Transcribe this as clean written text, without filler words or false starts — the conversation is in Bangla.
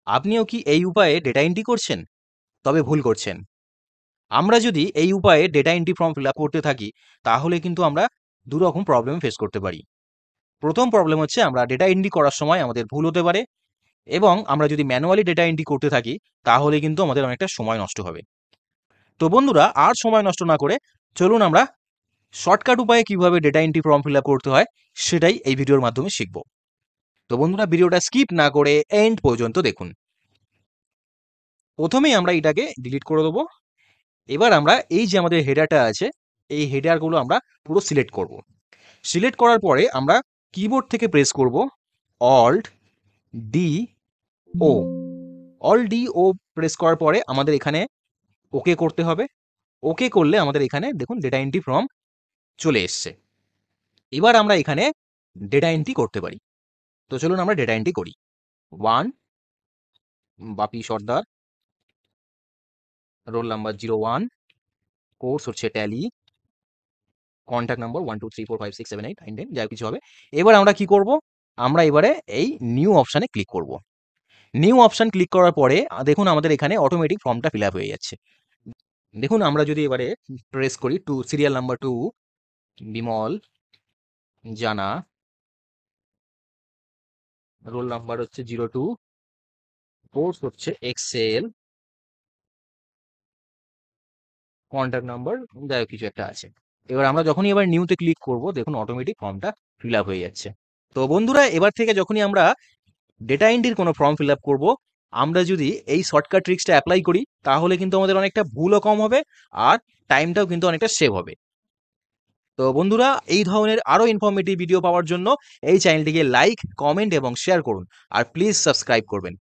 আপনিও কি এই উপায়ে ডেটা এন্ট্রি করছেন? তবে ভুল করছেন। আমরা যদি এই উপায়ে data entry form fill up করতে থাকি, তাহলে কিন্তু আমরা দুরকম প্রবলেম ফেস করতে পারি। প্রথম প্রবলেম হচ্ছে আমরা ডেটা এন্ট্রি করার সময় আমাদের ভুল হতে পারে এবং আমরা যদি ম্যানুয়ালি ডেটা এন্ট্রি করতে থাকি, তাহলে কিন্তু আমাদের অনেকটা সময় নষ্ট হবে। তো বন্ধুরা, আর সময় নষ্ট না করে চলুন আমরা শর্টকাট উপায়ে কিভাবে data entry form fill up করতে হয়, সেটাই এই ভিডিওর মাধ্যমে শিখব। তো বন্ধুরা, ভিডিওটা স্কিপ না করে এন্ড পর্যন্ত দেখুন। প্রথমেই আমরা এটাকে ডিলিট করে দেবো। এবার আমরা এই যে আমাদের হেডারটা আছে, এই হেডারগুলো আমরা পুরো সিলেক্ট করব। সিলেক্ট করার পরে আমরা কিবোর্ড থেকে প্রেস করব অল্ট ডি ও। অল্ট ডি ও প্রেস করার পরে আমাদের এখানে ওকে করতে হবে। ওকে করলে আমাদের এখানে দেখুন ডেটা এন্ট্রি ফর্ম চলে এসছে। এবার আমরা এখানে ডেটা এন্ট্রি করতে পারি। তো চলুন আমরা ডেটা এন্ট্রি করি। 1 বাপি সর্দার, রোল নাম্বার 01, কোর্স হচ্ছে ট্যালি, কন্ট্যাক্ট নাম্বার 12345678 যা কিছু হবে। এবার আমরা কি করব? আমরা এবারে এই নিউ অপশানে ক্লিক করব। নিউ অপশান ক্লিক করার পরে দেখুন আমাদের এখানে অটোমেটিক ফর্মটা ফিল আপ হয়ে যাচ্ছে। দেখুন আমরা যদি এবারে প্রেস করি সিরিয়াল নাম্বার 2, বিমল জানা, রোল নাম্বার হচ্ছে 02, কোর্স হচ্ছে এক্সেল, কন্ট্যাক্ট নাম্বার যাই হোক কিছু একটা আছে। এবার আমরা যখনই এবার নিউতে ক্লিক করব, দেখুন অটোমেটিক ফর্মটা ফিল আপ হয়ে যাচ্ছে। তো বন্ধুরা, এবার থেকে যখনই আমরা ডেটা এন্ট্রির কোনো ফর্ম ফিল আপ করবো, আমরা যদি এই শর্টকাট ট্রিক্সটা অ্যাপ্লাই করি, তাহলে কিন্তু আমাদের অনেকটা ভুলও কম হবে আর টাইমটাও কিন্তু অনেকটা সেভ হবে। তো বন্ধুরা, এই ধরনের আরও ইনফরমেটিভ ভিডিও পাওয়ার জন্য এই চ্যানেলটিকে লাইক, কমেন্ট এবং শেয়ার করুন আর প্লিজ সাবস্ক্রাইব করবেন।